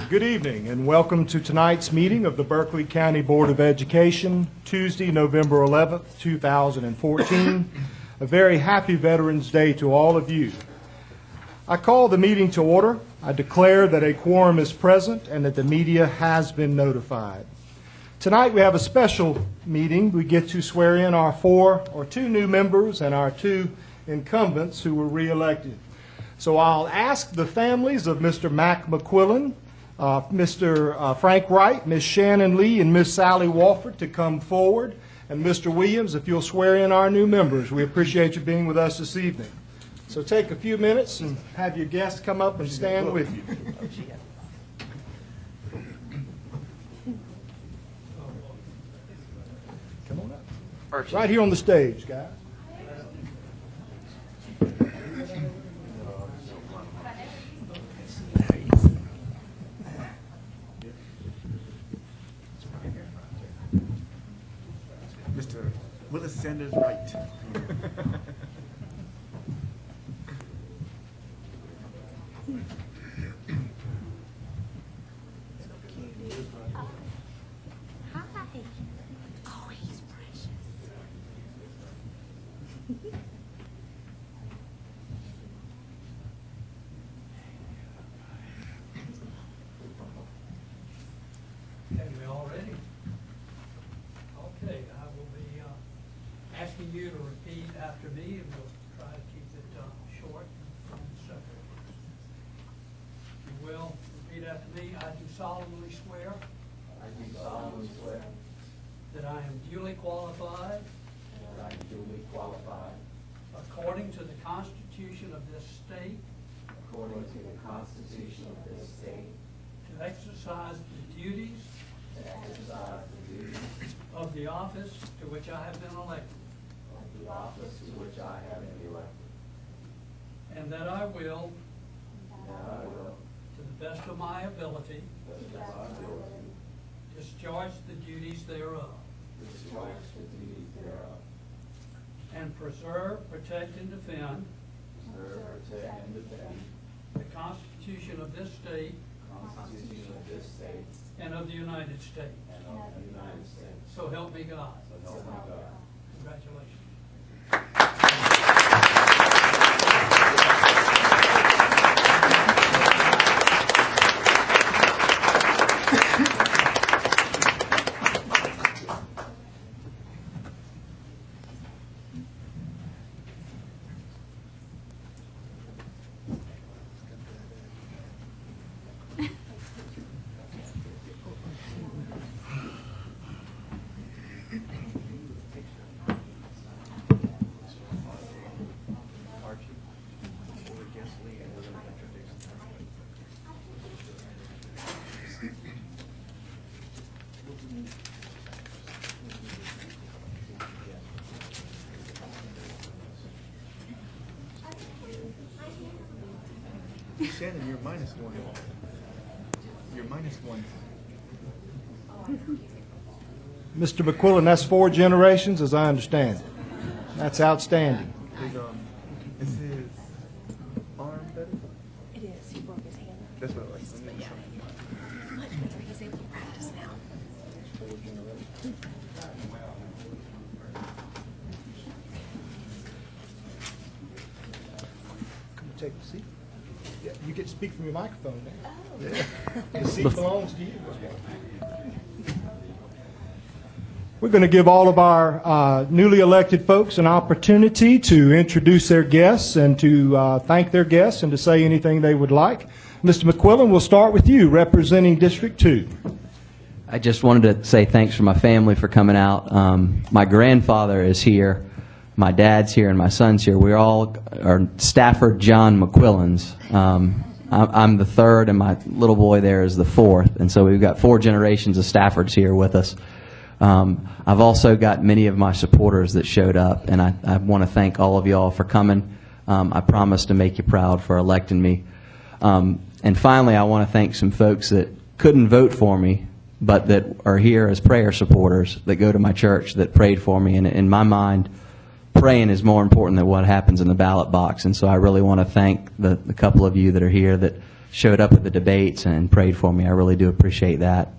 Good evening and welcome to tonight's meeting of the Berkeley County Board of Education, Tuesday, November 11th, 2014. A very happy Veterans Day to all of you. I call the meeting to order. I declare that a quorum is present and that the media has been notified. Tonight we have a special meeting. We get to swear in our two new members and our two incumbents who were re-elected. So I'll ask the families of Mr. Mac McQuillan, Mr. Frank Wright, Ms. Shannon Lee, and Ms. Sally Walford to come forward. And Mr. Williams, if you'll swear in our new members. We appreciate you being with us this evening. So take a few minutes and have your guests come up and stand with you. Come on up. Right here on the stage, guys. Mr. Willis Sanders Wright. Asking you to repeat after me, and we'll try to keep it short and simple. You will repeat after me. I do solemnly swear. I do solemnly swear that I am duly qualified. that I am duly qualified, According to the Constitution of this state. according to the Constitution of this state, To exercise the duties. to exercise the duties Of the office to which I have been elected. of the office to which I have been elected, And that I will, and that I will, to the best of my ability, to the best of my ability, discharge the duties thereof. discharge the duties thereof, And preserve, protect, and defend preserve, protect, and defend the Constitution of this state the Constitution of this state and of the United States. and of the United States. So help me God. So help me God. Congratulations. Shannon, you're -1. You're -1. Mr. McQuillan, that's 4 generations, as I understand it. That's outstanding. Is his arm better? It is. He broke his hand. That's what I like. But yeah, much better. He's able to practice now. Come and take a seat. Yeah, you get to speak from your microphone now. Oh. The seat belongs to you. We're going to give all of our newly elected folks an opportunity to introduce their guests and to thank their guests and to say anything they would like. Mr. McQuillan, we'll start with you, representing District 2. I just wanted to say thanks for my family for coming out. My grandfather is here, my dad's here, and my son's here. We all are Stafford John McQuillans. I'm the third, and my little boy there is the fourth, and so we've got 4 generations of Staffords here with us. I've also got many of my supporters that showed up, and I want to thank all of you all for coming. I promise to make you proud for electing me. And finally, I want to thank some folks that couldn't vote for me, but that are here as prayer supporters that go to my church that prayed for me. And in my mind, praying is more important than what happens in the ballot box. And so I really want to thank the couple of you that are here that showed up at the debates and prayed for me. I really do appreciate that.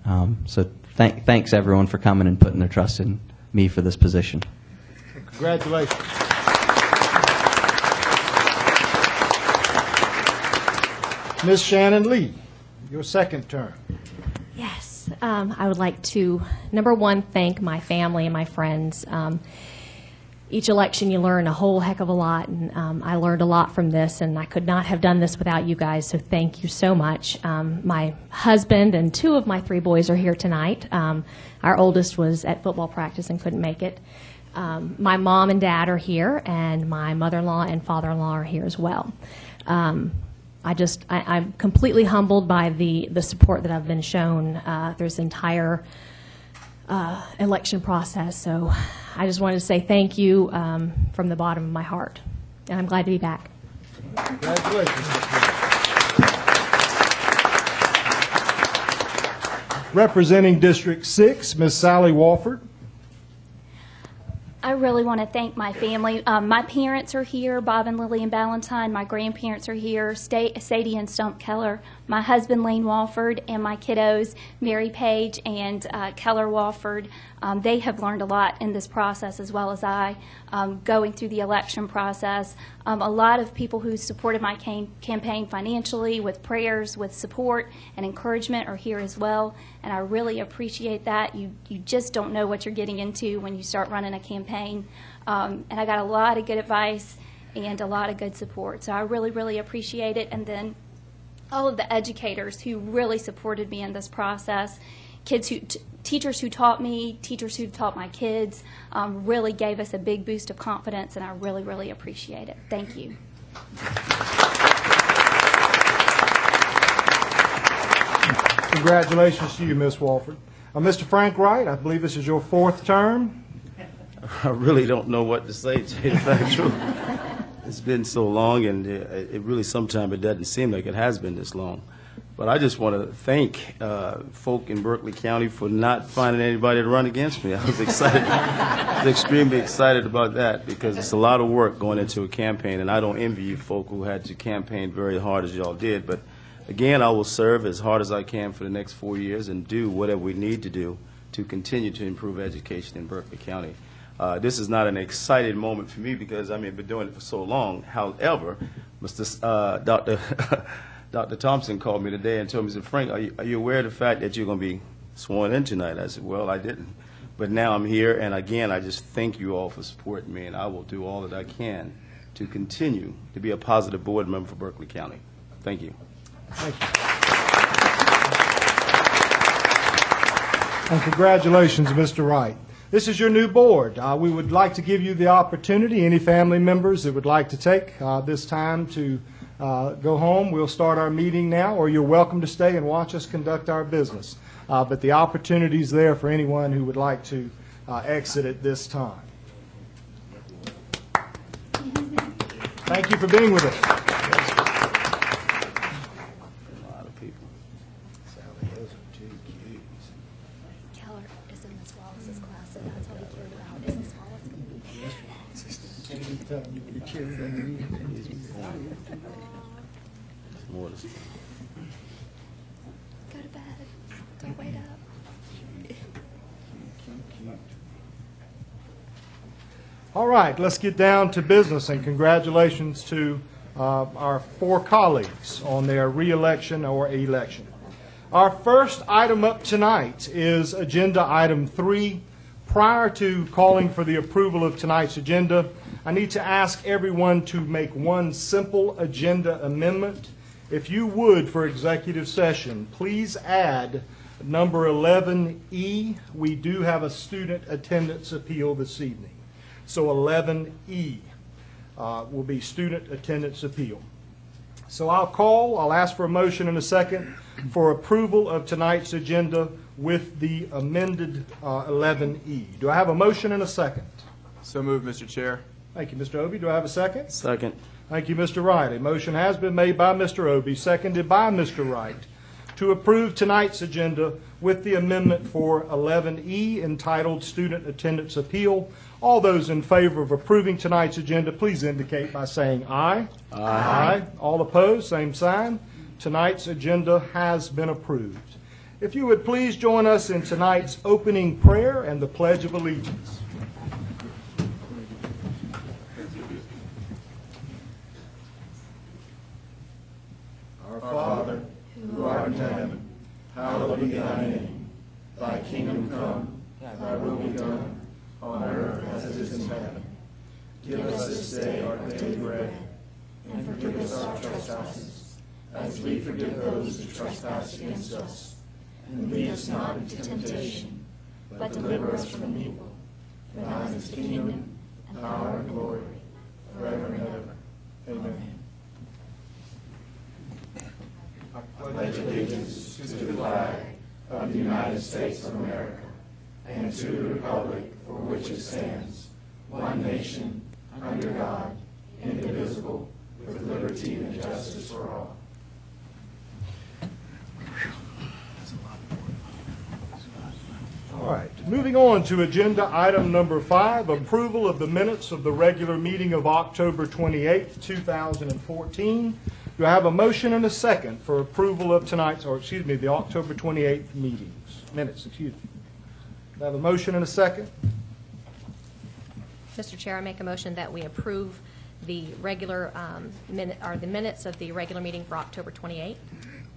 So thanks, everyone, for coming and putting their trust in me for this position. Congratulations. Ms. Shannon Lee, your second term. Yes, I would like to, number one, thank my family and my friends. Each election you learn a whole heck of a lot, and I learned a lot from this, and I could not have done this without you guys, so thank you so much. My husband and 2 of my 3 boys are here tonight. Our oldest was at football practice and couldn't make it. My mom and dad are here, and my mother-in-law and father-in-law are here as well. I'm completely humbled by the support that I've been shown through this entire election process. So I just wanted to say thank you from the bottom of my heart, and I'm glad to be back. Congratulations. Representing District 6, Ms. Sally Walford. I really want to thank my family. My parents are here, Bob and Lillian Ballantyne. My grandparents are here, Sadie and Stump Keller. My husband, Lane Walford, and my kiddos, Mary Page and Keller Walford. They have learned a lot in this process, as well as I, going through the election process. A lot of people who supported my campaign financially, with prayers, with support and encouragement, are here as well, and I really appreciate that. You just don't know what you're getting into when you start running a campaign. And I got a lot of good advice and a lot of good support, so I really, really appreciate it. And then all of the educators who really supported me in this process, teachers who taught me, teachers who taught my kids, really gave us a big boost of confidence, and I really, really appreciate it. Thank you. Congratulations to you, Ms. Walford. Mr. Frank Wright, I believe this is your 4th term. I really don't know what to say, to tell you the fact truth. It's been so long, and it really sometimes it doesn't seem like it has been this long. But I just want to thank folk in Berkeley County for not finding anybody to run against me. I was excited. I was extremely excited about that, because it's a lot of work going into a campaign, and I don't envy you folk who had to campaign very hard as y'all did. But again, I will serve as hard as I can for the next 4 years and do whatever we need to do to continue to improve education in Berkeley County. This is not an exciting moment for me, because I've been doing it for so long. However, Dr. Thompson called me today and told me, he said, Frank, are you aware of the fact that you're going to be sworn in tonight? I said, well, I didn't. But now I'm here, and again, I just thank you all for supporting me, and I will do all that I can to continue to be a positive board member for Berkeley County. Thank you. Thank you. And congratulations, Mr. Wright. This is your new board. We would like to give you the opportunity, any family members that would like to take this time to go home. We'll start our meeting now, or you're welcome to stay and watch us conduct our business. But the opportunity is there for anyone who would like to exit at this time. Thank you for being with us. Keller is in Miss Wallace's class, so that's what he cared about. Is Miss Wallace going to be here? Go to bed. Don't wait up. All right, let's get down to business, and congratulations to our 4 colleagues on their re-election or election. Our first item up tonight is Agenda Item 3. Prior to calling for the approval of tonight's agenda, I need to ask everyone to make one simple agenda amendment. If you would, for executive session, please add number 11E. We do have a student attendance appeal this evening. So 11E will be student attendance appeal. So I'll ask for a motion in a second for approval of tonight's agenda with the amended 11E. Do I have a motion and a second? So moved, Mr. Chair. Thank you, Mr. Obie. Do I have a second? Second. Thank you, Mr. Wright. A motion has been made by Mr. Obie, seconded by Mr. Wright, to approve tonight's agenda with the amendment for 11E entitled Student Attendance Appeal. All those in favor of approving tonight's agenda, please indicate by saying aye. Aye. All opposed, same sign. tonight's agenda has been approved. If you would please join us in tonight's opening prayer and the Pledge of Allegiance. Our Father, who art in heaven, hallowed be thy name. Thy kingdom come, thy will be done, on earth as it is in heaven. Give us this day our daily bread, and forgive us our trespasses, as we forgive those who trespass against us. And lead us not into temptation, but deliver us from evil. For thine is the kingdom, power, and glory, forever and ever. Amen. I pledge allegiance to the flag of the United States of America and to the republic for which it stands, one nation, under God, indivisible, with liberty and justice for all. All right, moving on to agenda item number 5, approval of the minutes of the regular meeting of October 28th, 2014. Do I have a motion and a second for approval of tonight's, the October 28th minutes? Do I have a motion and a second? Mr. Chair, I make a motion that we approve the regular the minutes of the regular meeting for October 28th.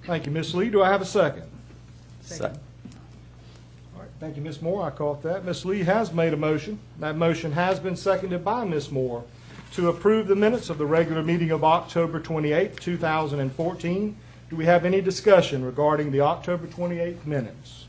Thank you, Ms. Lee. Do I have a second? Second. All right, thank you, Ms. Moore. I caught that. Ms. Lee has made a motion. That motion has been seconded by Ms. Moore to approve the minutes of the regular meeting of October 28th, 2014. Do we have any discussion regarding the October 28th minutes?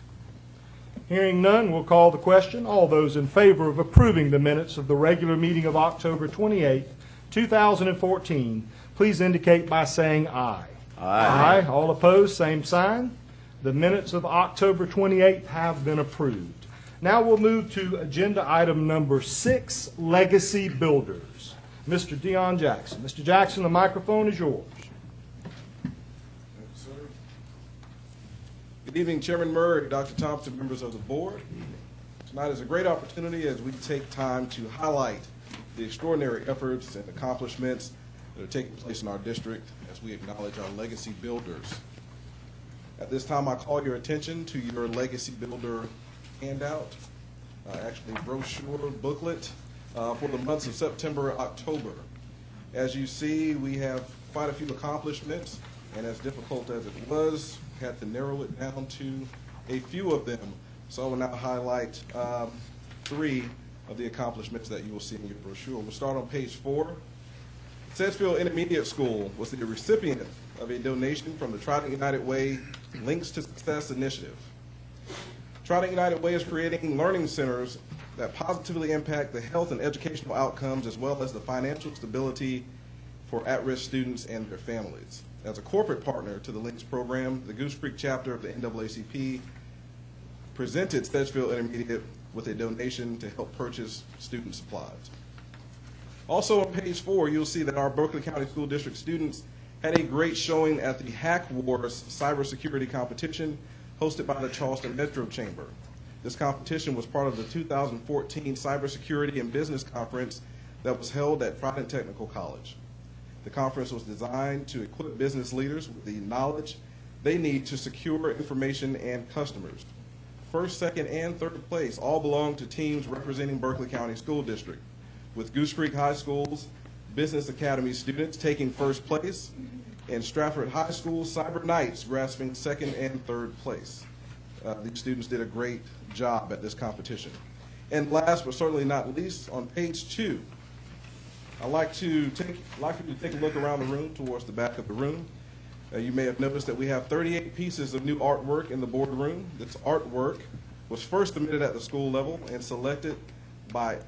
Hearing none, we'll call the question. All those in favor of approving the minutes of the regular meeting of October 28th, 2014, please indicate by saying aye. Aye. All opposed, same sign. The minutes of October 28th have been approved. Now we'll move to agenda item number 6, Legacy Builders. Mr. Dion Jackson. Mr. Jackson, the microphone is yours. Good evening, Chairman Murray, Dr. Thompson, members of the board. Tonight is a great opportunity as we take time to highlight the extraordinary efforts and accomplishments that are taking place in our district as we acknowledge our legacy builders. At this time, I call your attention to your legacy builder handout, actually brochure booklet for the months of September and October. As you see, we have quite a few accomplishments, and as difficult as it was, had to narrow it down to a few of them. So I will now highlight 3 of the accomplishments that you will see in your brochure. We'll start on page 4. Sedgefield Intermediate School was the recipient of a donation from the Trident United Way Links to Success initiative. Trident United Way is creating learning centers that positively impact the health and educational outcomes as well as the financial stability for at-risk students and their families. As a corporate partner to the Links program, the Goose Creek chapter of the NAACP presented Sedgefield Intermediate with a donation to help purchase student supplies. Also on page 4, you'll see that our Berkeley County School District students had a great showing at the Hack Wars cybersecurity competition hosted by the Charleston Metro Chamber. This competition was part of the 2014 Cybersecurity and Business Conference that was held at Trident Technical College. The conference was designed to equip business leaders with the knowledge they need to secure information and customers. First, second, and third place all belong to teams representing Berkeley County School District, with Goose Creek High School's Business Academy students taking first place and Stratford High School Cyber Knights grasping second and third place. These students did a great job at this competition. And last but certainly not least, on page 2, I'd like you to take a look around the room towards the back of the room. You may have noticed that we have 38 pieces of new artwork in the boardroom. This artwork was first submitted at the school level and selected to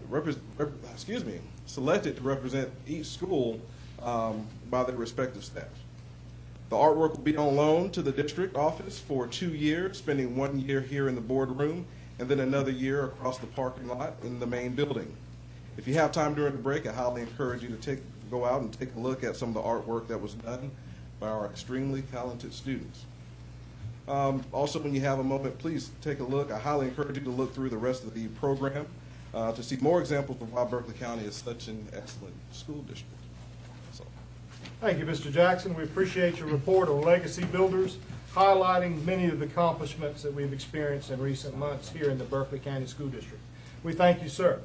represent each school by their respective staff. The artwork will be on loan to the district office for 2 years, spending 1 year here in the boardroom and then another year across the parking lot in the main building. If you have time during the break, I highly encourage you to go out and take a look at some of the artwork that was done by our extremely talented students. Also, when you have a moment, please take a look. I highly encourage you to look through the rest of the program to see more examples of why Berkeley County is such an excellent school district. So, Thank you, Mr. Jackson. We appreciate your report on Legacy Builders, highlighting many of the accomplishments that we've experienced in recent months here in the Berkeley County School District. We thank you, sir.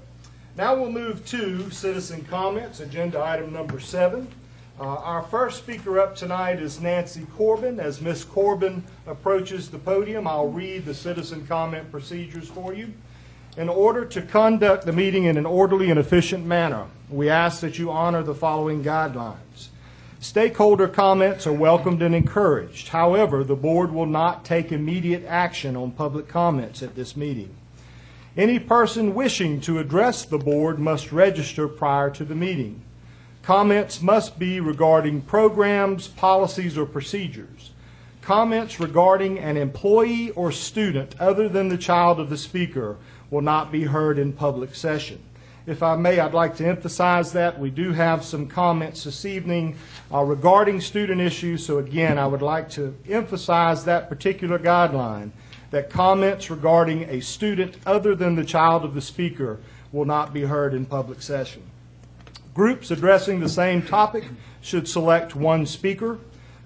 Now we'll move to citizen comments, agenda item number 7. Our first speaker up tonight is Nancy Corbin. As Ms. Corbin approaches the podium, I'll read the citizen comment procedures for you. In order to conduct the meeting in an orderly and efficient manner, we ask that you honor the following guidelines. Stakeholder comments are welcomed and encouraged. However, the board will not take immediate action on public comments at this meeting. Any person wishing to address the board must register prior to the meeting. Comments must be regarding programs, policies, or procedures. Comments regarding an employee or student other than the child of the speaker will not be heard in public session. If I may, I'd like to emphasize that we do have some comments this evening regarding student issues. So again, I would like to emphasize that particular guideline, that comments regarding a student other than the child of the speaker will not be heard in public session. Groups addressing the same topic should select one speaker.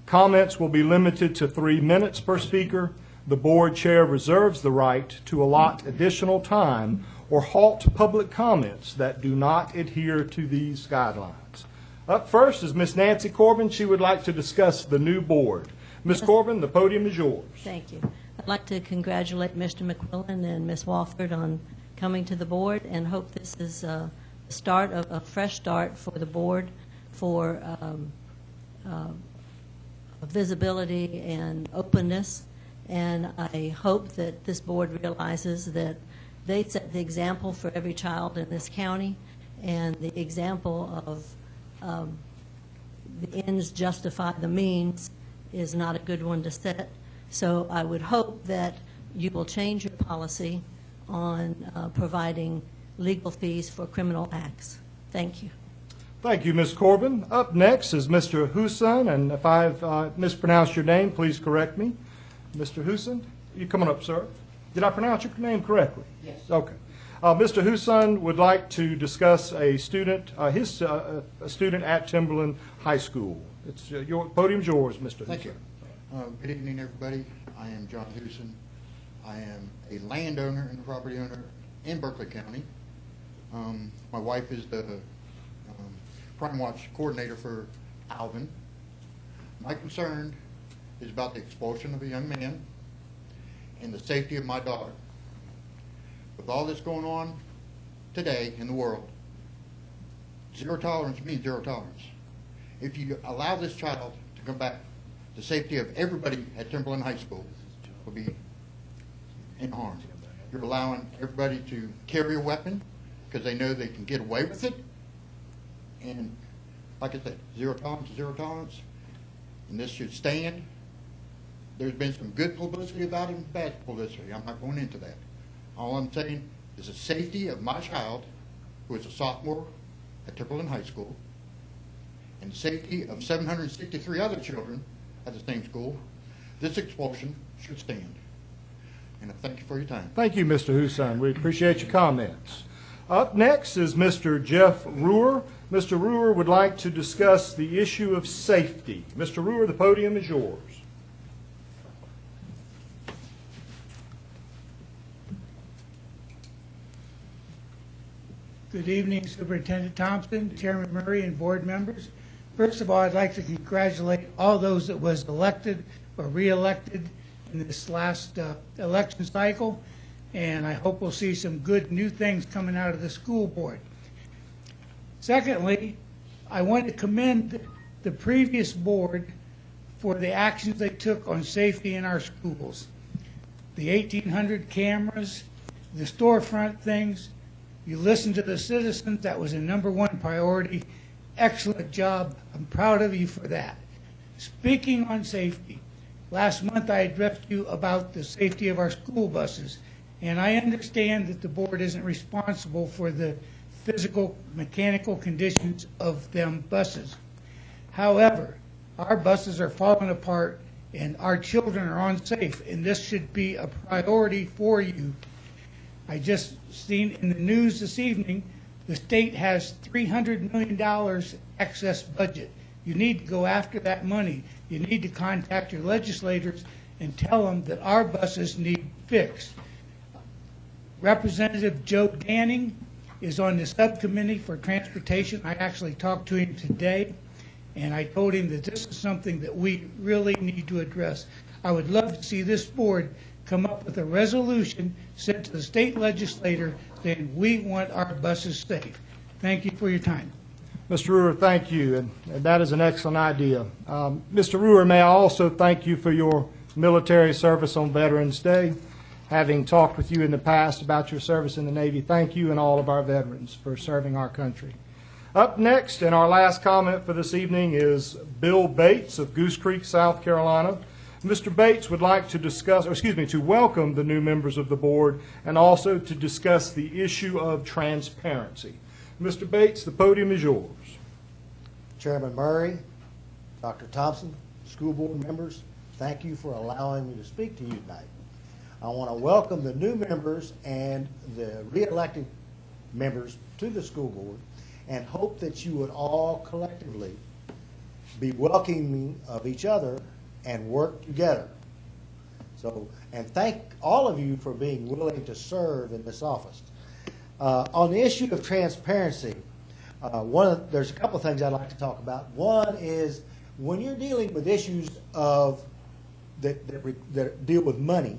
Comments will be limited to 3 minutes per speaker. The board chair reserves the right to allot additional time or halt public comments that do not adhere to these guidelines. Up first is Ms. Nancy Corbin. She would like to discuss the new board. Ms. Corbin, the podium is yours. Thank you. I'd like to congratulate Mr. McQuillan and Ms. Walford on coming to the board, and hope this is a fresh start for the board for visibility and openness. And I hope that this board realizes that they set the example for every child in this county, and the example of the ends justify the means is not a good one to set. So I would hope that you will change your policy on providing legal fees for criminal acts. Thank you. Thank you, Ms. Corbin. Up next is Mr. Huson, and if I've mispronounced your name, please correct me. Mr. Huson, you coming up, sir? Did I pronounce your name correctly? Yes. Okay. Mr. Huson would like to discuss a student, a student at Timberland High School. It's your podium's yours, Mr. Huson. Thank you. Good evening, everybody. I am John Huson. I am a landowner and property owner in Berkeley County. My wife is the Crime Watch coordinator for Alvin. My concern is about the expulsion of a young man and the safety of my daughter. With all this going on today in the world, zero tolerance means zero tolerance. If you allow this child to come back, the safety of everybody at Timberland High School will be in harm. You're allowing everybody to carry a weapon because they know they can get away with it. And like I said, zero tolerance is zero tolerance. And this should stand. There's been some good publicity about it and bad publicity. I'm not going into that. All I'm saying is the safety of my child, who is a sophomore at Timberland High School, and the safety of 763 other children at the same school, this expulsion should stand. And I thank you for your time. Thank you, Mr. Huson. We appreciate your comments. Up next is Mr. Jeff Ruhr. Mr. Ruhr would like to discuss the issue of safety. Mr. Ruhr, the podium is yours. Good evening, Superintendent Thompson, Chairman Murray, and board members. First of all, I'd like to congratulate all those that was elected or re-elected in this last election cycle, and I hope we'll see some good new things coming out of the school board. Secondly, I want to commend the previous board for the actions they took on safety in our schools. The 1,800 cameras, the storefront things. You listened to the citizens. That was a #1 priority. Excellent job. I'm proud of you for that. Speaking on safety, last month I addressed you about the safety of our school buses, and I understand that the board isn't responsible for the physical, mechanical conditions of them buses. However, our buses are falling apart and our children are unsafe, and this should be a priority for you. I just seen in the news this evening, the state has $300 million excess budget. You need to go after that money. You need to contact your legislators and tell them that our buses need fixed. Representative Joe Danning is on the subcommittee for transportation. I actually talked to him today, and I told him that this is something that we really need to address. I would love to see this board come up with a resolution sent to the state legislator saying we want our buses safe. Thank you for your time. Mr. Ruhr, thank you, and that is an excellent idea. Mr. Ruhr, may I also thank you for your military service on Veterans Day. Having talked with you in the past about your service in the Navy, thank you and all of our veterans for serving our country. Up next, and our last comment for this evening, is Bill Bates of Goose Creek, South Carolina. Mr. Bates would like to welcome the new members of the board and also to discuss the issue of transparency. Mr. Bates, the podium is yours. Chairman Murray, Dr. Thompson, school board members, thank you for allowing me to speak to you tonight. I want to welcome the new members and the re-elected members to the school board and hope that you would all collectively be welcoming of each other and work together. And thank all of you for being willing to serve in this office. On the issue of transparency, there's a couple of things I'd like to talk about. One is when you're dealing with issues that deal with money,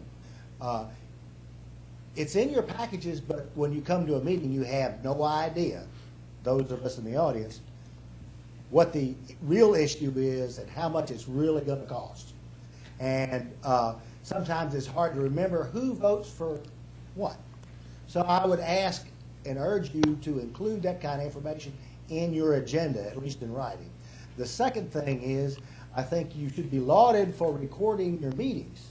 it's in your packages, but when you come to a meeting, you have no idea, those of us in the audience, what the real issue is and how much it's really going to cost. And sometimes it's hard to remember who votes for what. So I would ask and urge you to include that kind of information in your agenda, at least in writing. The second thing is, I think you should be lauded for recording your meetings.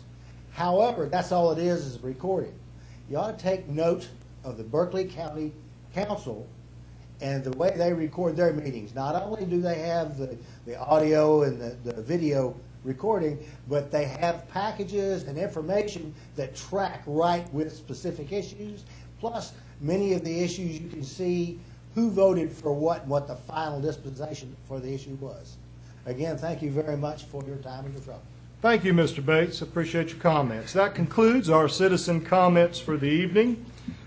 However, that's all it is a recording. You ought to take note of the Berkeley County Council and the way they record their meetings. Not only do they have the audio and the video recording, but they have packages and information that track right with specific issues. Plus, many of the issues you can see who voted for what and what the final disposition for the issue was. Again, thank you very much for your time and your trouble. Thank you, Mr. Bates. Appreciate your comments. That concludes our citizen comments for the evening.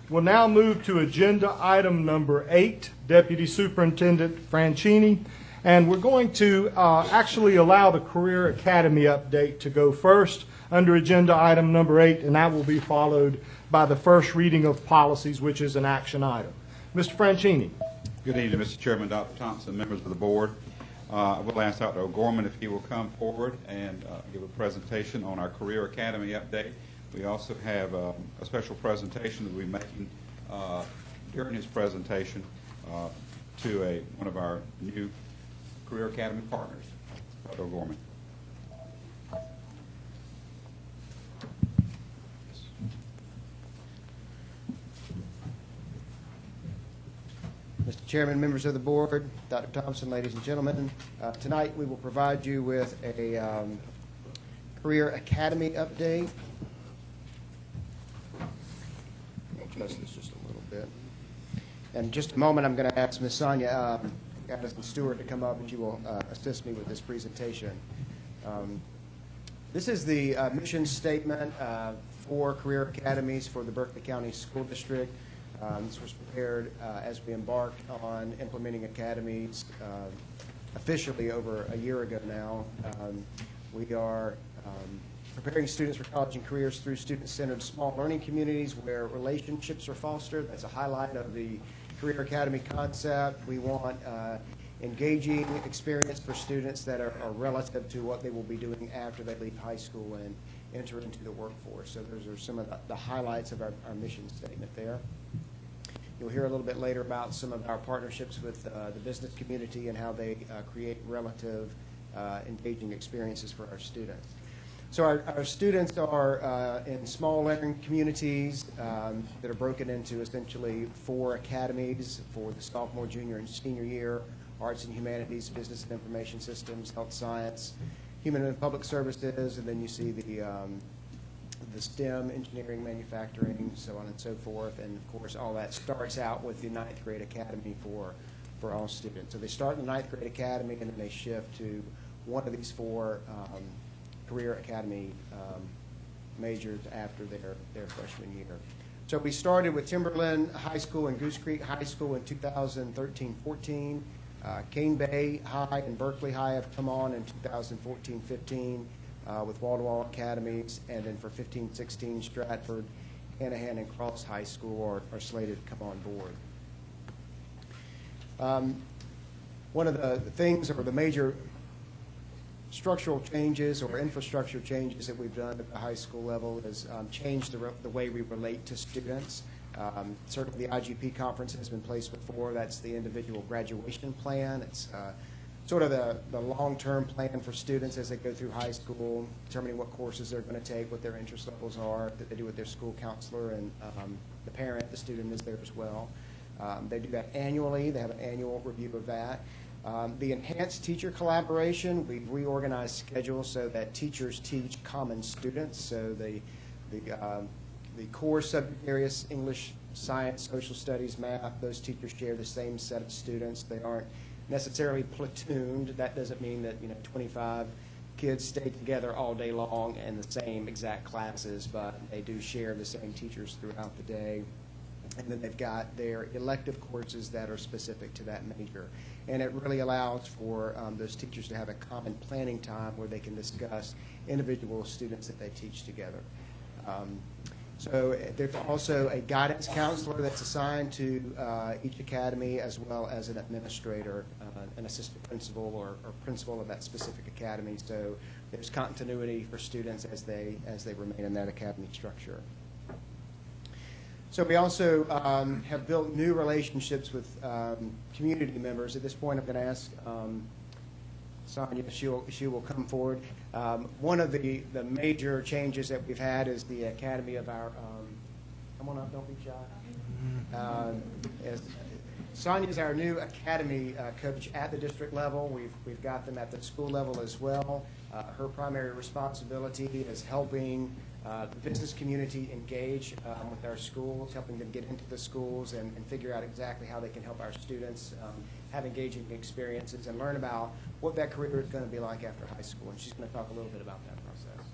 We'll now move to agenda item number 8, Deputy Superintendent Franchini. And we're going to actually allow the Career Academy update to go first under agenda item number 8, and that will be followed by the first reading of policies, which is an action item. Mr. Franchini. Good evening, Mr. Chairman, Dr. Thompson, members of the board. I will ask Dr. O'Gorman if he will come forward and give a presentation on our Career Academy update. We also have a special presentation that we'll be making during his presentation to one of our new Career Academy partners. Dr. O'Gorman. Mr. Chairman, members of the board, Dr. Thompson, ladies and gentlemen, tonight we will provide you with a Career Academy update. I'll adjust this just a little bit. And in just a moment, I'm going to ask Ms. Sonia Addison Stewart to come up and she will assist me with this presentation. This is the mission statement for Career Academies for the Berkeley County School District. This was prepared as we embarked on implementing academies officially over a year ago now. We are preparing students for college and careers through student-centered small learning communities where relationships are fostered. That's a highlight of the Career Academy concept. We want engaging experience for students that are relative to what they will be doing after they leave high school and enter into the workforce. So those are some of the highlights of our mission statement there. You'll hear a little bit later about some of our partnerships with the business community and how they create relative engaging experiences for our students. So our students are in small learning communities that are broken into essentially 4 academies for the sophomore, junior, and senior year: arts and humanities, business and information systems, health science, human and public services, and then you see the STEM, engineering, manufacturing, so on and so forth. And of course, all that starts out with the 9th grade academy for for all students. So they start in the 9th grade academy, and then they shift to one of these 4 career academy majors after their freshman year. So we started with Timberland High School and Goose Creek High School in 2013-14. Cane Bay High and Berkeley High have come on in 2014-15 with wall-to-wall academies, and then for 15-16, Stratford, Hanahan, and Cross High School are slated to come on board. One of the things, or the major structural changes or infrastructure changes that we've done at the high school level is change the way we relate to students. Certainly the IGP conference has been placed before. That's the individual graduation plan. It's sort of the long-term plan for students as they go through high school, determining what courses they're going to take, what their interest levels are, that they do with their school counselor, and the parent, the student is there as well. They do that annually. They have an annual review of that. The enhanced teacher collaboration, we've reorganized schedules so that teachers teach common students. So the core subject areas, English, science, social studies, math, those teachers share the same set of students. They aren't necessarily platooned. That doesn't mean that 25 kids stay together all day long in the same exact classes, but they do share the same teachers throughout the day. And then they've got their elective courses that are specific to that major. And it really allows for those teachers to have a common planning time where they can discuss individual students that they teach together. So there's also a guidance counselor that's assigned to each academy, as well as an administrator, an assistant principal or principal of that specific academy. So there's continuity for students as they remain in that academy structure. So we also have built new relationships with community members. At this point, I'm going to ask Sonia, she will come forward. One of the major changes that we've had is the academy of our, come on up, don't be shy. Sonia is our new academy coach at the district level. We've got them at the school level as well. Her primary responsibility is helping the business community engage with our schools, helping them get into the schools and figure out exactly how they can help our students have engaging experiences and learn about what that career is going to be like after high school. And she's going to talk a little bit about that process.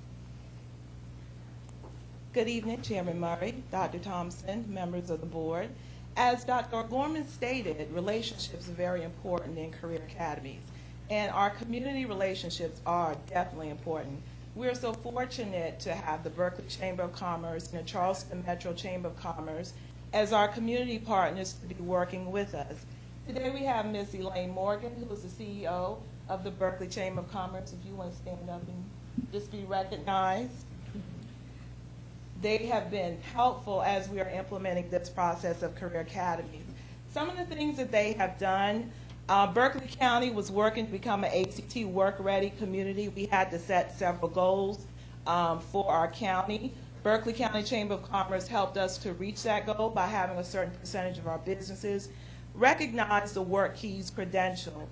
Good evening, Chairman Murray, Dr. Thompson, members of the board. As Dr. Gorman stated, relationships are very important in career academies, and our community relationships are definitely important. We're so fortunate to have the Berkeley Chamber of Commerce and the Charleston Metro Chamber of Commerce as our community partners to be working with us. Today we have Ms. Elaine Morgan, who is the CEO of the Berkeley Chamber of Commerce. If you want to stand up and just be recognized. They have been helpful as we are implementing this process of career academies. Some of the things that they have done, Berkeley County was working to become an ACT work-ready community. We had to set several goals for our county. Berkeley County Chamber of Commerce helped us to reach that goal by having a certain percentage of our businesses recognize the work keys credentials.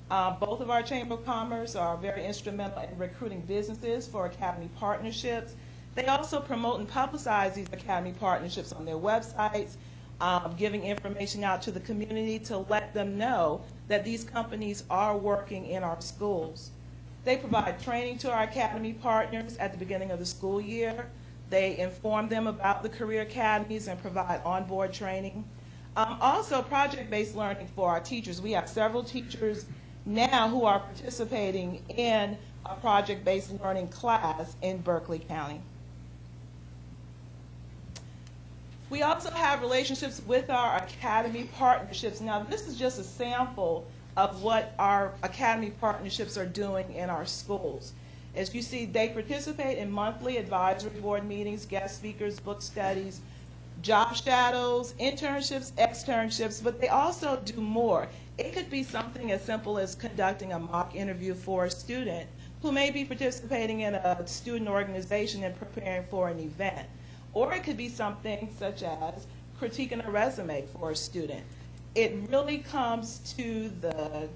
Both of our Chamber of Commerce are very instrumental in recruiting businesses for academy partnerships. They also promote and publicize these academy partnerships on their websites, giving information out to the community to let them know that these companies are working in our schools. They provide training to our academy partners at the beginning of the school year. They inform them about the career academies and provide on-board training. Also, project-based learning for our teachers. We have several teachers now who are participating in a project-based learning class in Berkeley County. We also have relationships with our academy partnerships. Now, this is just a sample of what our academy partnerships are doing in our schools. As you see, they participate in monthly advisory board meetings, guest speakers, book studies, job shadows, internships, externships, but they also do more. It could be something as simple as conducting a mock interview for a student who may be participating in a student organization and preparing for an event. Or it could be something such as critiquing a resume for a student. It really comes to the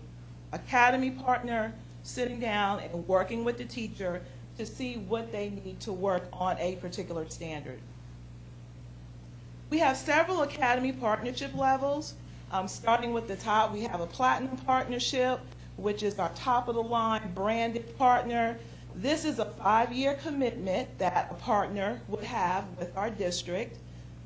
academy partner sitting down and working with the teacher to see what they need to work on a particular standard. We have several academy partnership levels. Starting with the top, we have a platinum partnership, which is our top-of-the-line branded partner. This is a 5-year commitment that a partner would have with our district.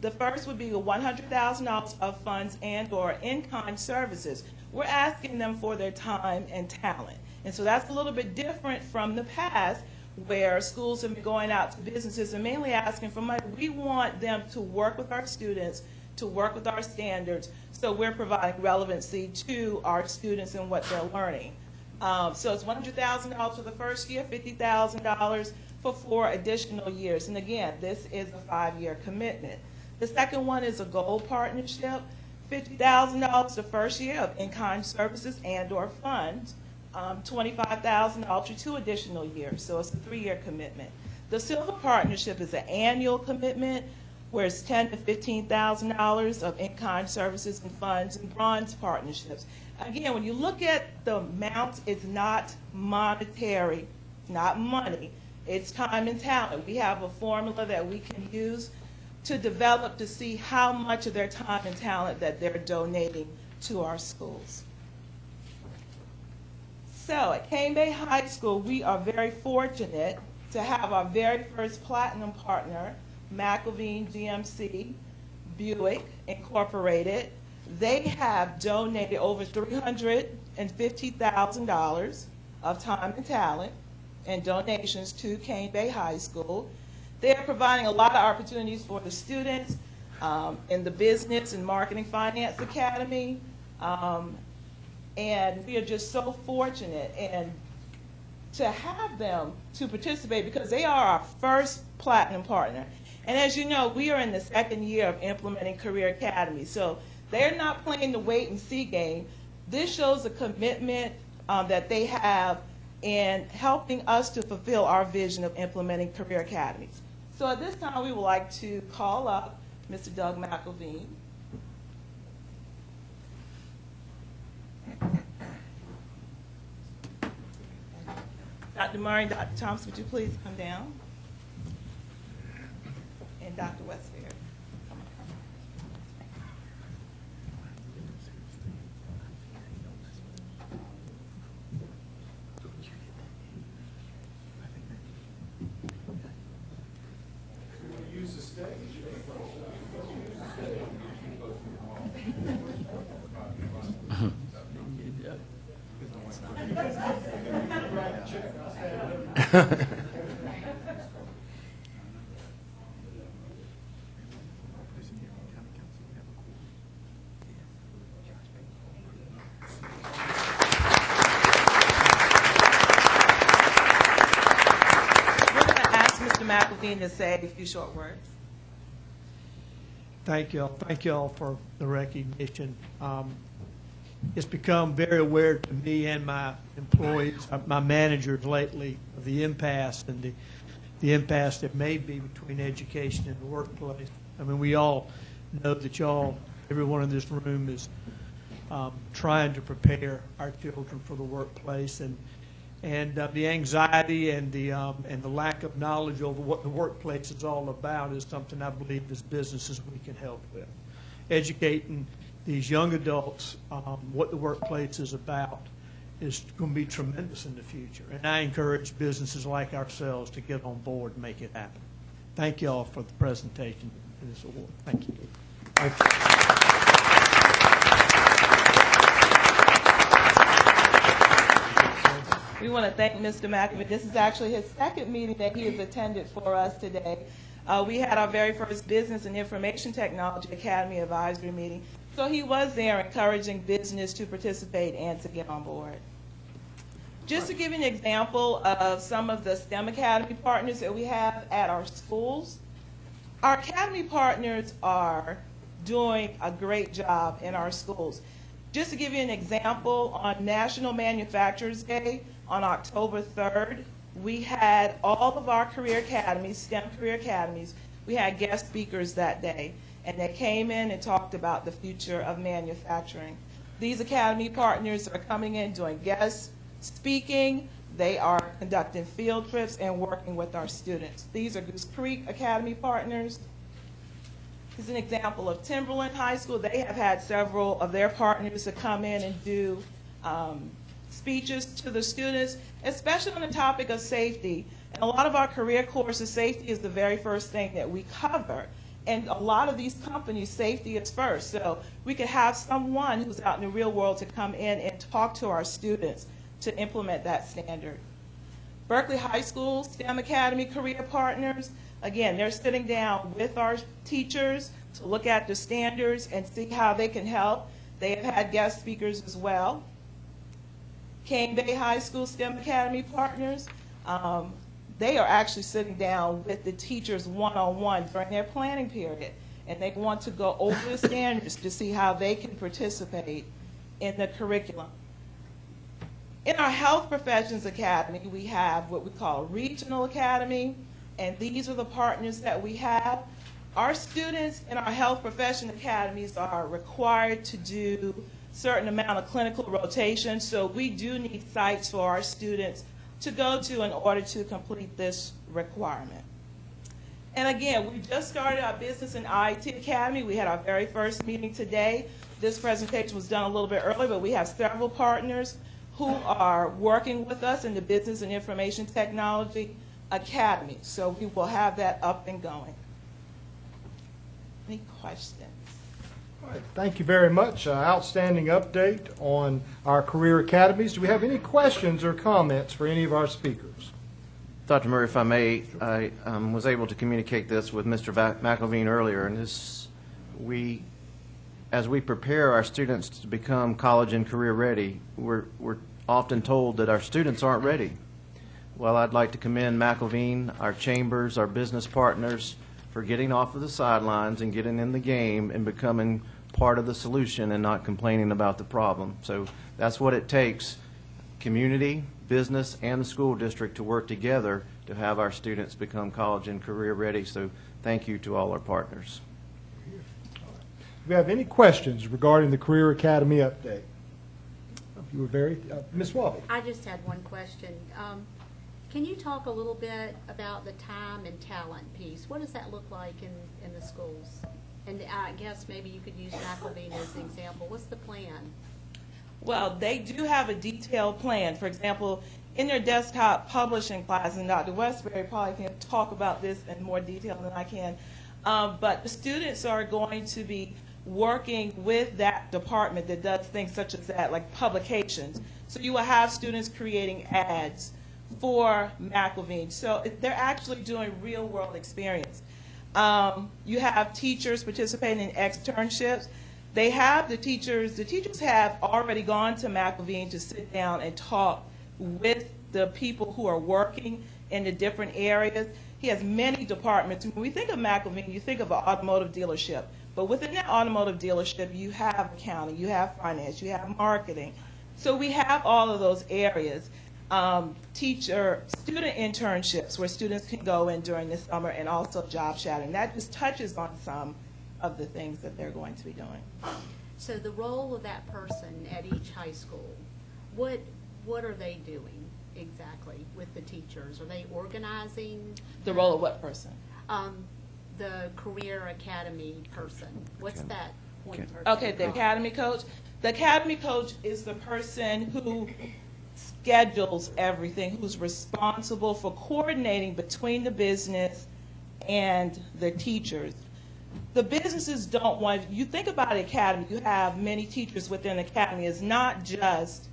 The first would be the $100,000 of funds and/or in-kind services. We're asking them for their time and talent. And so that's a little bit different from the past, where schools have been going out to businesses and mainly asking for money. We want them to work with our students, to work with our standards, so we're providing relevancy to our students and what they're learning. So it's $100,000 for the first year, $50,000 for 4 additional years. And again, this is a 5-year commitment. The second one is a gold partnership, $50,000 the first year of in-kind services and/or funds, $25,000 for 2 additional years. So it's a 3-year commitment. The silver partnership is an annual commitment, where it's $10,000 to $15,000 of in-kind services and funds, and bronze partnerships. Again, when you look at the amounts, it's not monetary, not money. It's time and talent. We have a formula that we can use to develop to see how much of their time and talent that they're donating to our schools. So at Cane Bay High School, we are very fortunate to have our very first platinum partner, McElveen GMC Buick Incorporated. They have donated over $350,000 of time and talent and donations to Cane Bay High School. They are providing a lot of opportunities for the students in the Business and Marketing Finance Academy. And we are just so fortunate and to have them to participate, because they are our first platinum partner. And as you know, we are in the 2nd year of implementing Career Academy. So they're not playing the wait and see game. This shows the commitment that they have in helping us to fulfill our vision of implementing Career Academies. So at this time, we would like to call up Mr. Doug McElveen. Dr. Murray and Dr. Thompson, would you please come down? And Dr. Westfield. Use the stage. McElveen to say a few short words. Thank you all for the recognition. It's become very aware to me and my employees, my managers lately, of the impasse and the impasse that may be between education and the workplace. I mean, we all know that y'all, everyone in this room is trying to prepare our children for the workplace, and the anxiety and the lack of knowledge over what the workplace is all about is something I believe as businesses we can help with. Educating these young adults what the workplace is about is going to be tremendous in the future. And I encourage businesses like ourselves to get on board and make it happen. Thank you all for the presentation of this award. Thank you. Thank you. We want to thank Mr. McElveen. This is actually his 2nd meeting that he has attended for us today. We had our very first Business and Information Technology Academy Advisory meeting. So he was there encouraging business to participate and to get on board. Just to give you an example of some of the STEM Academy partners that we have at our schools, our Academy partners are doing a great job in our schools. Just to give you an example, on National Manufacturers Day on October 3rd, we had all of our career academies, STEM career academies, we had guest speakers that day, and they came in and talked about the future of manufacturing. These academy partners are coming in doing guest speaking, they are conducting field trips and working with our students. These are Goose Creek Academy partners. This is an example of Timberland High School. They have had several of their partners to come in and do speeches to the students, especially on the topic of safety. And a lot of our career courses, safety is the very first thing that we cover. And a lot of these companies, safety is first. So we could have someone who's out in the real world to come in and talk to our students to implement that standard. Berkeley High School STEM Academy Career Partners, again, they're sitting down with our teachers to look at the standards and see how they can help. They have had guest speakers as well. Cane Bay High School STEM Academy Partners, they are actually sitting down with the teachers one-on-one during their planning period, and they want to go over the standards to see how they can participate in the curriculum. In our Health Professions Academy, we have what we call a Regional Academy, and these are the partners that we have. Our students in our Health Profession Academies are required to do a certain amount of clinical rotation, so we do need sites for our students to go to in order to complete this requirement. And again, we just started our Business and IT Academy. We had our very first meeting today. This presentation was done a little bit early, but we have several partners who are working with us in the Business and Information Technology Academy. So we will have that up and going. Any questions? All right, thank you very much. Outstanding update on our career academies. Do we have any questions or comments for any of our speakers? Dr. Murray, if I may, I was able to communicate this with Mr. McElveen earlier, and as we prepare our students to become college and career ready, we're often told that our students aren't ready. Well, I'd like to commend McElveen, our chambers, our business partners for getting off of the sidelines and getting in the game and becoming part of the solution and not complaining about the problem. So that's what it takes, community, business, and the school district to work together to have our students become college and career ready. So thank you to all our partners. Do we have any questions regarding the Career Academy update? You were very, Ms. Wallaby. I just had one question. Can you talk a little bit about the time and talent piece? What does that look like in the schools? And I guess maybe you could use McElveen as an example. What's the plan? Well, they do have a detailed plan. For example, in their desktop publishing class, and Dr. Westbury probably can talk about this in more detail than I can, but the students are going to be working with that department that does things such as that, like publications. So you will have students creating ads for McElveen. So they're actually doing real world experience. You have teachers participating in externships. They have the teachers have already gone to McElveen to sit down and talk with the people who are working in the different areas. He has many departments. When we think of McElveen, you think of an automotive dealership. But within that automotive dealership, you have accounting, you have finance, you have marketing. So we have all of those areas. Student internships where students can go in during the summer, and also job shadowing. That just touches on some of the things that they're going to be doing. So the role of that person at each high school, what are they doing exactly with the teachers? Are they organizing? The role of what person? The career academy person. What's that point person? Okay, the academy coach. The academy coach is the person who schedules everything, who's responsible for coordinating between the business and the teachers. The businesses don't want, you think about an academy, you have many teachers within the academy. It's not just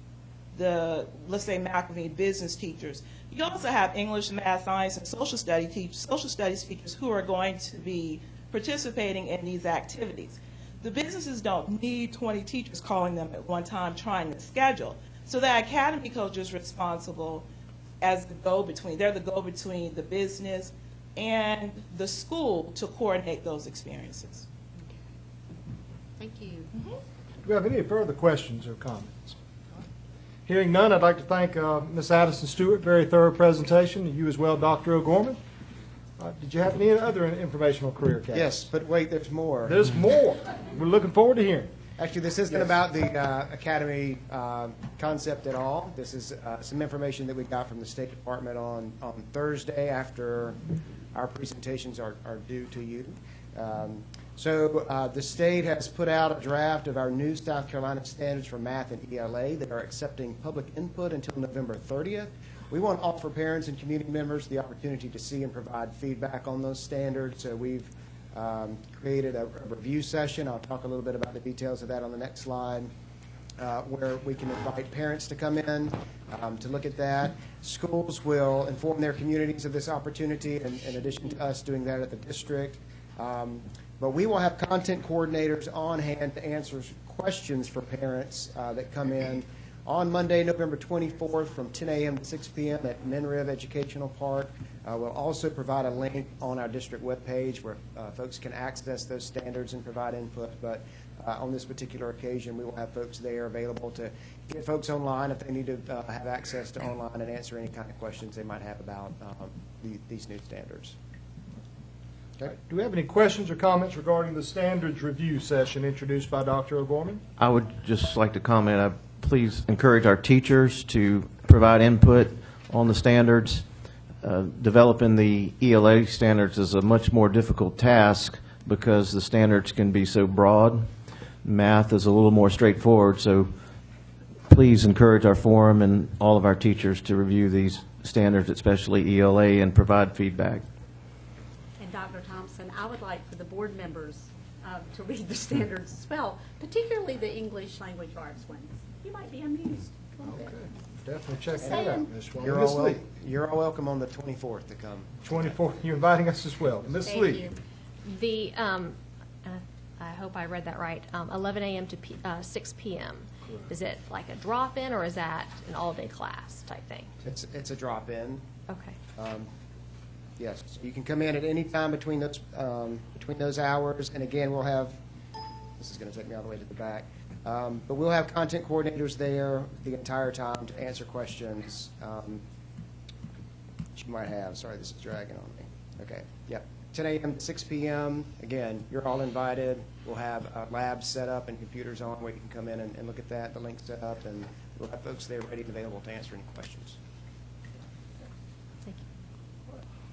the, let's say, McElveen business teachers. You also have English, math, science, and social studies teachers who are going to be participating in these activities. The businesses don't need 20 teachers calling them at one time trying to schedule. So the academy coach is responsible as the go-between. They're the go-between the business and the school to coordinate those experiences. Thank you. Do we have any further questions or comments? Hearing none, I'd like to thank Ms. Addison Stewart. Very thorough presentation. And you as well, Dr. O'Gorman. Did you have any other informational career academy? Yes, but wait, there's more. There's more. We're looking forward to hearing. Actually, this isn't about the academy concept at all. This is some information that we got from the State Department on Thursday after our presentations are due to you. The state has put out a draft of our new South Carolina standards for math and ELA that are accepting public input until November 30th. We want to offer parents and community members the opportunity to see and provide feedback on those standards. So we've created a review session. I'll talk a little bit about the details of that on the next slide, where we can invite parents to come in to look at that. Schools will inform their communities of this opportunity, in addition to us doing that at the district. But we will have content coordinators on hand to answer questions for parents that come in on Monday, November 24th from 10 a.m. to 6 p.m. at Minriv Educational Park. We'll also provide a link on our district webpage where folks can access those standards and provide input. But on this particular occasion, we will have folks there available to get folks online if they need to have access to online and answer any kind of questions they might have about these new standards. Okay. Do we have any questions or comments regarding the standards review session introduced by Dr. O'Gorman? I would just like to comment, please encourage our teachers to provide input on the standards. Developing the ELA standards is a much more difficult task because the standards can be so broad. Math is a little more straightforward, so please encourage our forum and all of our teachers to review these standards, especially ELA, and provide feedback. And Dr. Thompson, I would like for the board members to read the standards as well, particularly the English language arts ones. You might be amused a little bit. Definitely check Just that out, saying. Ms. Swan. You're Ms. all, Lee. you're all welcome on the 24th to come. 24th, you're inviting us as well. Ms. Thank Lee. you. The, I hope I read that right, 11 a.m. to 6 p.m. Is it like a drop-in, or is that an all-day class type thing? It's a drop-in. Okay. Yes, so you can come in at any time between those hours, and again, we'll have, this is going to take me all the way to the back, but we'll have content coordinators there the entire time to answer questions that you might have. Sorry, this is dragging on me. Okay, yep. 10 a.m. to 6 p.m. Again, you're all invited. We'll have labs set up and computers on where you can come in and look at that, the link set up, and we'll have folks there ready and available to answer any questions.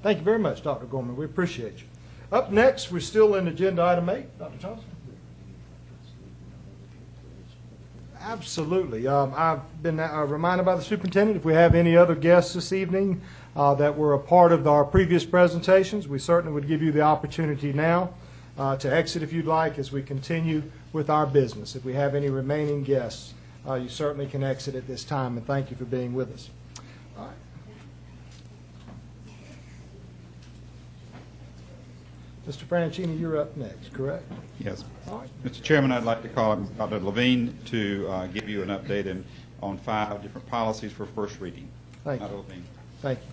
Thank you very much, Dr. Gorman. We appreciate you. Up next, we're still in agenda item 8. Dr. Thompson? Absolutely. I've been reminded by the superintendent if we have any other guests this evening that were a part of our previous presentations, we certainly would give you the opportunity now to exit if you'd like as we continue with our business. If we have any remaining guests, you certainly can exit at this time, and thank you for being with us. All right. Mr. Franchini, you're up next, correct? Yes. All right. Mr. Chairman, I'd like to call up Dr. Levine to give you an update on 5 different policies for first reading. Thank you. Dr. Levine. Thank you.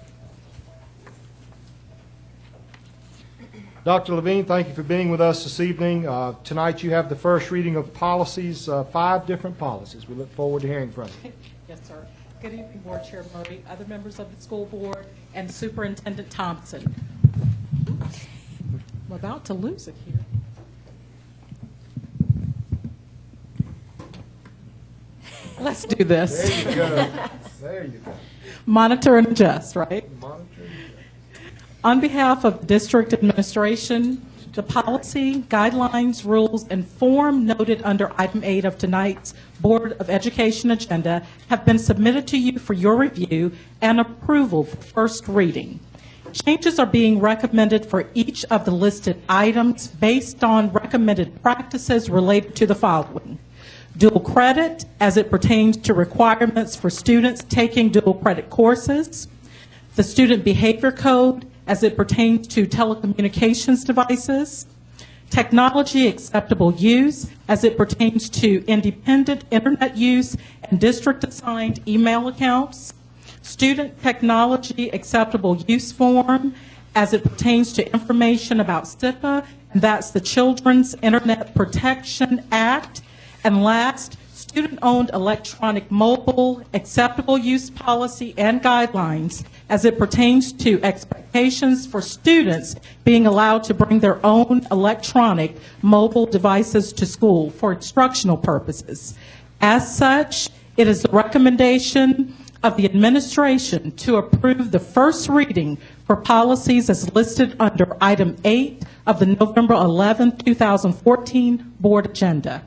Dr. Levine, thank you for being with us this evening. Tonight you have the first reading of policies, 5 different policies. We look forward to hearing from you. Yes, sir. Good evening, Board Chair Murray, other members of the school board, and Superintendent Thompson. I'm about to lose it here. Let's do this. There you go. There you go. Monitor and adjust, right? Monitor and adjust. On behalf of the district administration, the policy, guidelines, rules, and form noted under item 8 of tonight's Board of Education agenda have been submitted to you for your review and approval for first reading. Changes are being recommended for each of the listed items based on recommended practices related to the following: dual credit as it pertains to requirements for students taking dual credit courses, the Student Behavior Code as it pertains to telecommunications devices, technology acceptable use as it pertains to independent internet use and district-assigned email accounts, student technology acceptable use form as it pertains to information about SIPA, and that's the Children's Internet Protection Act, and last, student-owned electronic mobile acceptable use policy and guidelines as it pertains to expectations for students being allowed to bring their own electronic mobile devices to school for instructional purposes. As such, it is the recommendation of the administration to approve the first reading for policies as listed under item 8 of the November 11, 2014 board agenda.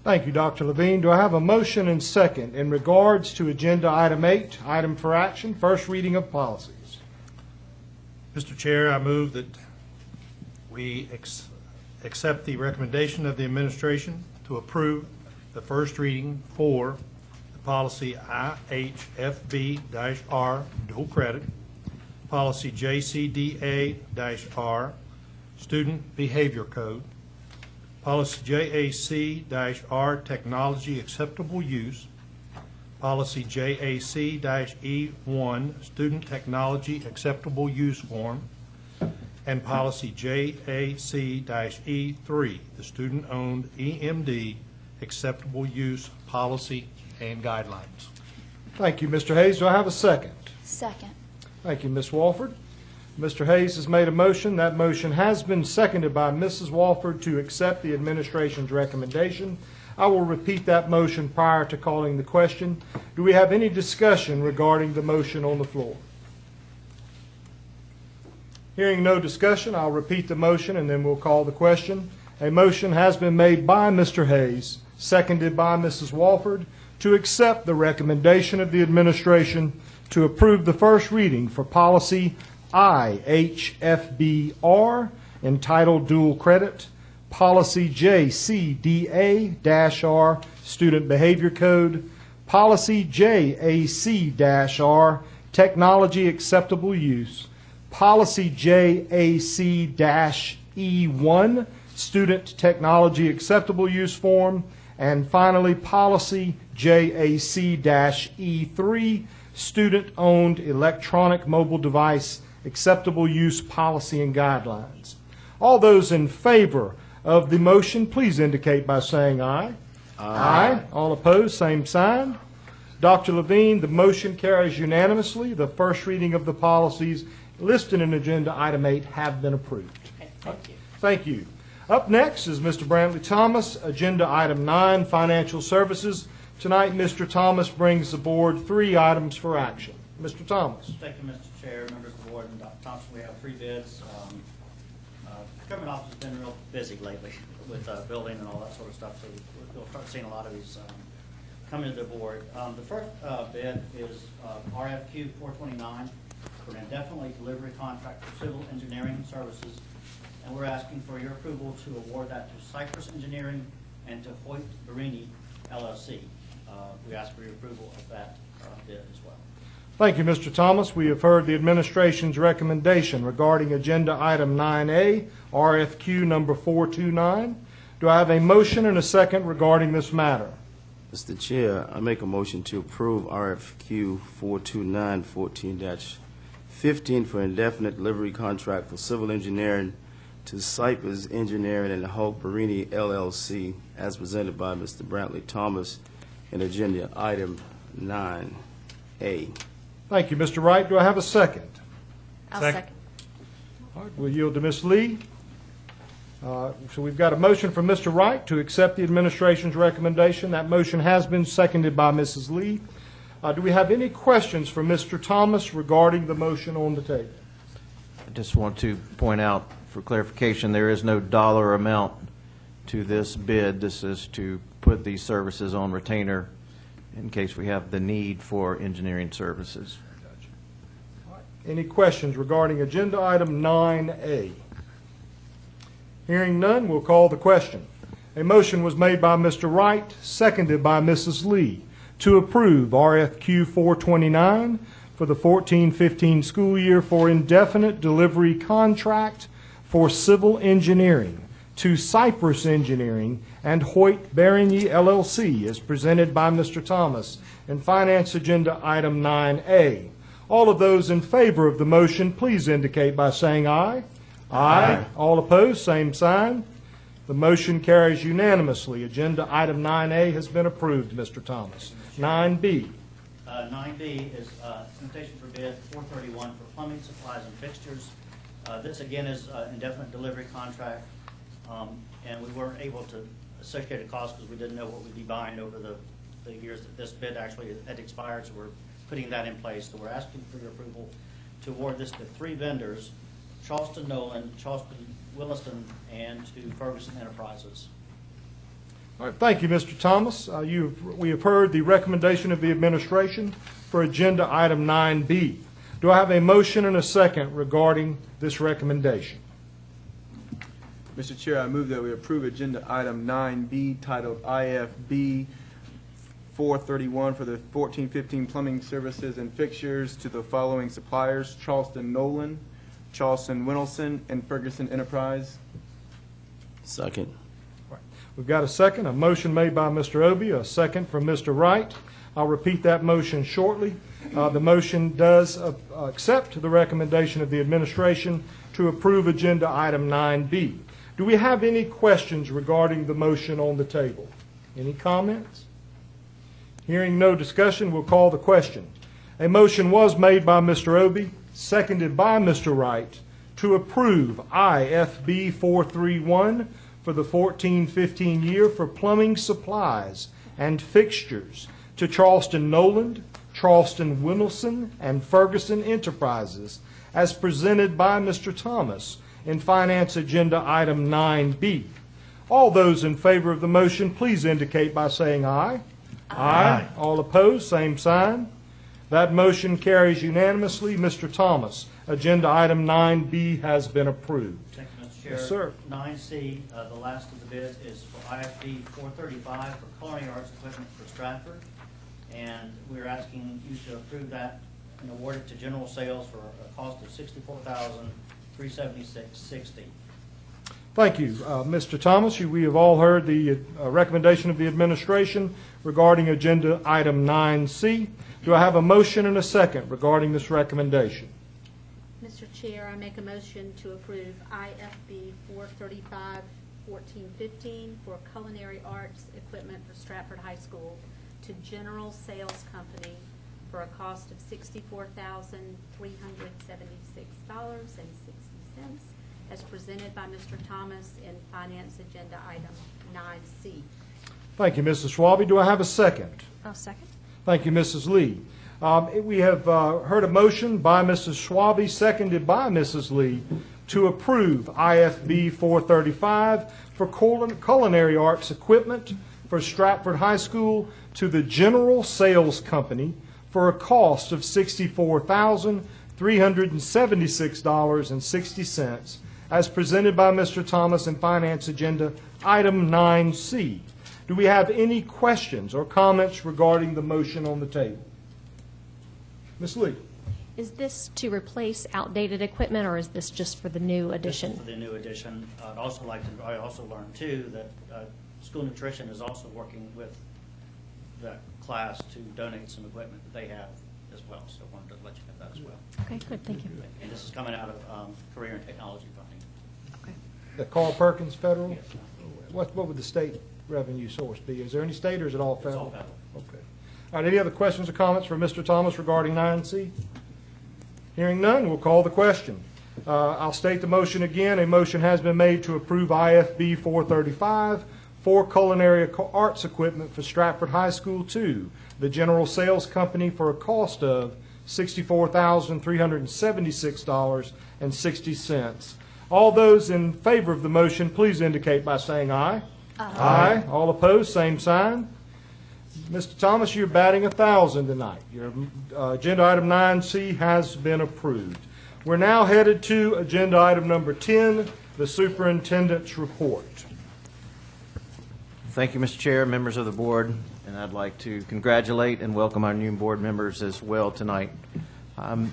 Thank you, Dr. Levine. Do I have a motion and second in regards to agenda item 8, item for action, first reading of policies? Mr. Chair, I move that we accept the recommendation of the administration to approve the first reading for the policy IHFB-R, dual credit, policy JCDA-R, student behavior code, policy JAC-R, technology acceptable use, policy JAC-E1, student technology acceptable use form, and policy JAC-E3, the student-owned EMD acceptable use policy and guidelines. Thank you, Mr. Hayes. Do I have a second? Second. Thank you, Ms. Walford. Mr. Hayes has made a motion. That motion has been seconded by Mrs. Walford to accept the administration's recommendation. I will repeat that motion prior to calling the question. Do we have any discussion regarding the motion on the floor? Hearing no discussion, I'll repeat the motion and then we'll call the question. A motion has been made by Mr. Hayes, seconded by Mrs. Walford, to accept the recommendation of the administration to approve the first reading for policy IHFB-R, entitled dual credit, policy JCDA-R, student behavior code, policy JAC-R, technology acceptable use, policy JAC-E1, student technology acceptable use form, and finally policy JAC-E3, student-owned electronic mobile device acceptable use policy and guidelines. All those in favor of the motion, please indicate by saying aye. Aye. All opposed, same sign. Dr. Levine, the motion carries unanimously. The first reading of the policies listed in agenda item 8 have been approved. Thank you. Thank you. Up next is Mr. Brantley Thomas, agenda item 9, financial services. Tonight, Mr. Thomas brings the board 3 items for action. Mr. Thomas. Thank you, Mr. Chair, members of the board, and Dr. Thompson. We have 3 bids. Procurement office has been real busy lately with building and all that sort of stuff, so we'll start seeing a lot of these coming to the board. The first bid is RFQ 429 for an indefinitely delivery contract for civil engineering services, and we're asking for your approval to award that to Cypress Engineering and to Hoyt Barini LLC. We ask for your approval of that bid as well. Thank you, Mr. Thomas. We have heard the administration's recommendation regarding agenda item 9A, RFQ number 429. Do I have a motion and a second regarding this matter? Mr. Chair, I make a motion to approve RFQ 429-14-15 for indefinite delivery contract for civil engineering to Cypress Engineering and Hoyt Barini LLC as presented by Mr. Brantley Thomas in agenda item 9A. Thank you, Mr. Wright. Do I have a second? I'll second. All right, we'll yield to Ms. Lee. So we've got a motion from Mr. Wright to accept the administration's recommendation. That motion has been seconded by Mrs. Lee. Do we have any questions for Mr. Thomas regarding the motion on the table? I just want to point out for clarification, there is no dollar amount to this bid. This is to put these services on retainer in case we have the need for engineering services. Any questions regarding agenda item 9A? Hearing none, we'll call the question. A motion was made by Mr. Wright, seconded by Mrs. Lee, to approve RFQ 429 for the 14-15 school year for indefinite delivery contract for civil engineering to Cypress Engineering and Hoyt Barini LLC, as presented by Mr. Thomas in Finance Agenda Item 9A. All of those in favor of the motion, please indicate by saying aye. Aye. All opposed, same sign. The motion carries unanimously. Agenda Item 9A has been approved, Mr. Thomas. 9B. 9B is invitation for bid 431 for plumbing supplies and fixtures. This again is indefinite delivery contract. And we weren't able to associate a cost because we didn't know what we'd be buying over the years that this bid actually had expired, so we're putting that in place. So we're asking for your approval to award this to 3 vendors, Charleston Nolan, Charleston Williston, and to Ferguson Enterprises. All right, thank you, Mr. Thomas. We have heard the recommendation of the administration for agenda item 9B. Do I have a motion and a second regarding this recommendation? Mr. Chair, I move that we approve agenda item 9B titled IFB 431 for the 14-15 plumbing services and fixtures to the following suppliers: Charleston Nolan, Charleston Winelson, and Ferguson Enterprise. Second. We've got a second, a motion made by Mr. Obie, a second from Mr. Wright. I'll repeat that motion shortly. The motion does accept the recommendation of the administration to approve agenda item 9B. Do we have any questions regarding the motion on the table? Any comments? Hearing no discussion, we'll call the question. A motion was made by Mr. Obie, seconded by Mr. Wright, to approve IFB 431 for the 14-15 year for plumbing supplies and fixtures to Charleston Noland, Charleston Winelson, and Ferguson Enterprises, as presented by Mr. Thomas in Finance Agenda Item 9B. All those in favor of the motion, please indicate by saying aye. Aye. All opposed, same sign. That motion carries unanimously. Mr. Thomas, Agenda Item 9B has been approved. Thank you, Mr. Chair. Yes, sir. 9C, the last of the bids, is for IFB 435 for culinary arts equipment for Stratford. And we're asking you to approve that and award it to general sales for a cost of $64,376.60. Thank you, Mr. Thomas. We have all heard the recommendation of the administration regarding Agenda Item 9C. Do I have a motion and a second regarding this recommendation? Mr. Chair, I make a motion to approve IFB 435 1415 for culinary arts equipment for Stratford High School to General Sales Company for a cost of $64,376.60 as presented by Mr. Thomas in Finance Agenda Item 9C. Thank you, Mrs. Schwabe. Do I have a second? I'll second. Thank you, Mrs. Lee. We have heard a motion by Mrs. Schwabe, seconded by Mrs. Lee, to approve IFB 435 for culinary arts equipment for Stratford High School to the General Sales Company for a cost of $64,376.60 as presented by Mr. Thomas in Finance Agenda Item 9C. Do we have any questions or comments regarding the motion on the table? Ms. Lee. Is this to replace outdated equipment, or is this just for the new addition? This is for the new addition. I also learned too that school nutrition is also working with the class to donate some equipment that they have as well. So I wanted to let you know that as well. Okay, good, thank you. And this is coming out of Career and Technology Funding. Okay. The Carl Perkins Federal? Yes. What would the state revenue source be? Is there any state, or is it all federal? It's all federal. Okay. All right, any other questions or comments for Mr. Thomas regarding 9C? Hearing none, we'll call the question. I'll state the motion again. A motion has been made to approve IFB 435 for culinary arts equipment for Stratford High School 2, the General Sales Company, for a cost of $64,376.60. All those in favor of the motion, please indicate by saying aye. Aye. All opposed, same sign. Mr. Thomas, you're batting 1,000 tonight. Your agenda item 9C has been approved. We're now headed to agenda item number 10, the superintendent's report. Thank you, Mr. Chair, members of the board, and I'd like to congratulate and welcome our new board members as well tonight.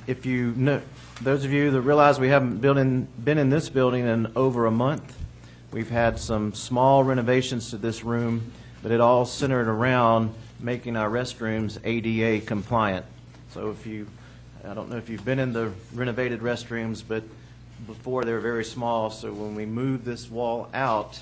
If you know, those of you that realize we haven't been in this building in over a month, we've had some small renovations to this room, but it all centered around making our restrooms ADA compliant. So I don't know if you've been in the renovated restrooms, but before they were very small, so when we moved this wall out,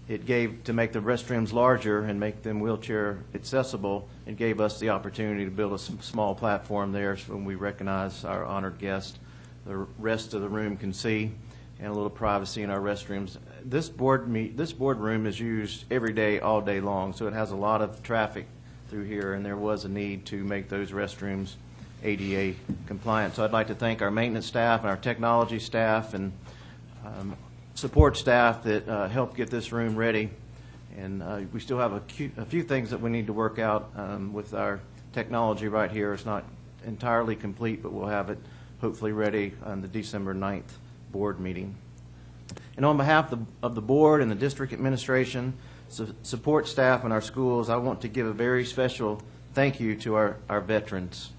it gave, to make the restrooms larger and make them wheelchair accessible, it gave us the opportunity to build a small platform there so when we recognize our honored guest, the rest of the room can see, and a little privacy in our restrooms. This boardroom is used every day, all day long, so it has a lot of traffic through here, and there was a need to make those restrooms ADA compliant. So I'd like to thank our maintenance staff and our technology staff and support staff that helped get this room ready. And we still have a few things that we need to work out with our technology right here. It's not entirely complete, but we'll have it hopefully ready on the December 9th board meeting. And on behalf of the board and the district administration, support staff in our schools, I want to give a very special thank you to our veterans.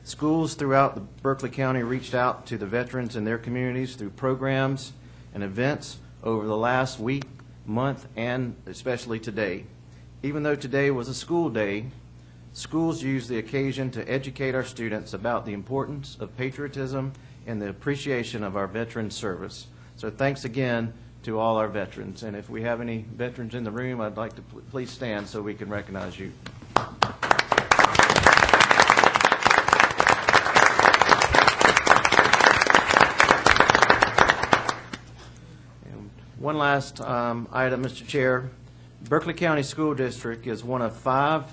Schools throughout the Berkeley County reached out to the veterans in their communities through programs and events over the last week, month, and especially today. Even though today was a school day, schools use the occasion to educate our students about the importance of patriotism and the appreciation of our veterans' service. So thanks again to all our veterans. And if we have any veterans in the room, I'd like to please stand so we can recognize you. One last item, Mr. Chair. Berkeley County School District is one of 5,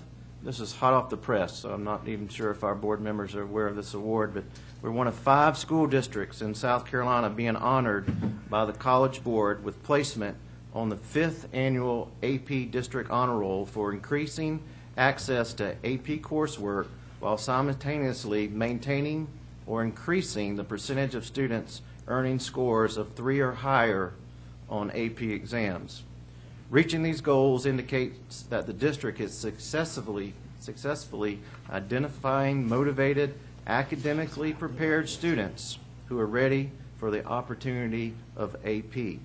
this is hot off the press, so I'm not even sure if our board members are aware of this award, but we're one of 5 school districts in South Carolina being honored by the College Board with placement on the 5th annual AP District Honor Roll for increasing access to AP coursework while simultaneously maintaining or increasing the percentage of students earning scores of 3 or higher on AP exams. Reaching these goals indicates that the district is successfully identifying motivated, academically prepared students who are ready for the opportunity of AP.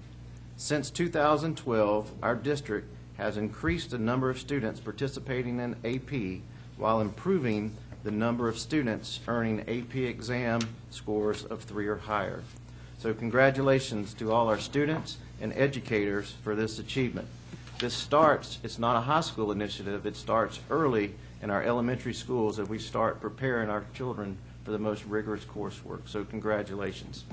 Since 2012, our district has increased the number of students participating in AP while improving the number of students earning AP exam scores of 3 or higher. So congratulations to all our students and educators for this achievement. This starts, it's not a high school initiative, it starts early in our elementary schools as we start preparing our children for the most rigorous coursework. So congratulations.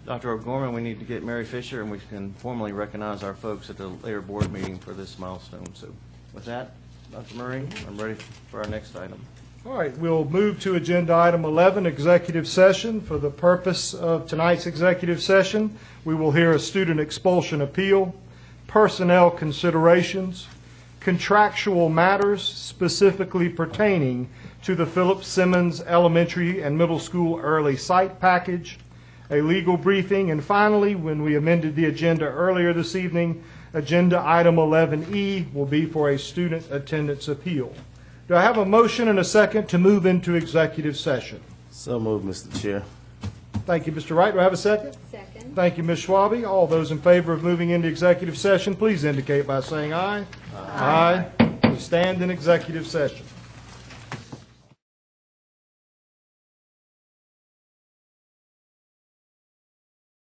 Dr. O'Gorman, we need to get Mary Fisher and we can formally recognize our folks at the later board meeting for this milestone. So with that, Dr. Murray, I'm ready for our next item. All right, we'll move to agenda item 11, executive session. For the purpose of tonight's executive session, we will hear a student expulsion appeal, personnel considerations, contractual matters specifically pertaining to the Philip Simmons Elementary and Middle School Early Site Package, a legal briefing, and finally, when we amended the agenda earlier this evening, agenda item 11E will be for a student attendance appeal. Do I have a motion and a second to move into executive session? So moved, Mr. Chair. Thank you, Mr. Wright. Do I have a second? Second. Thank you, Ms. Schwabe. All those in favor of moving into executive session, please indicate by saying aye. Aye. We stand in executive session.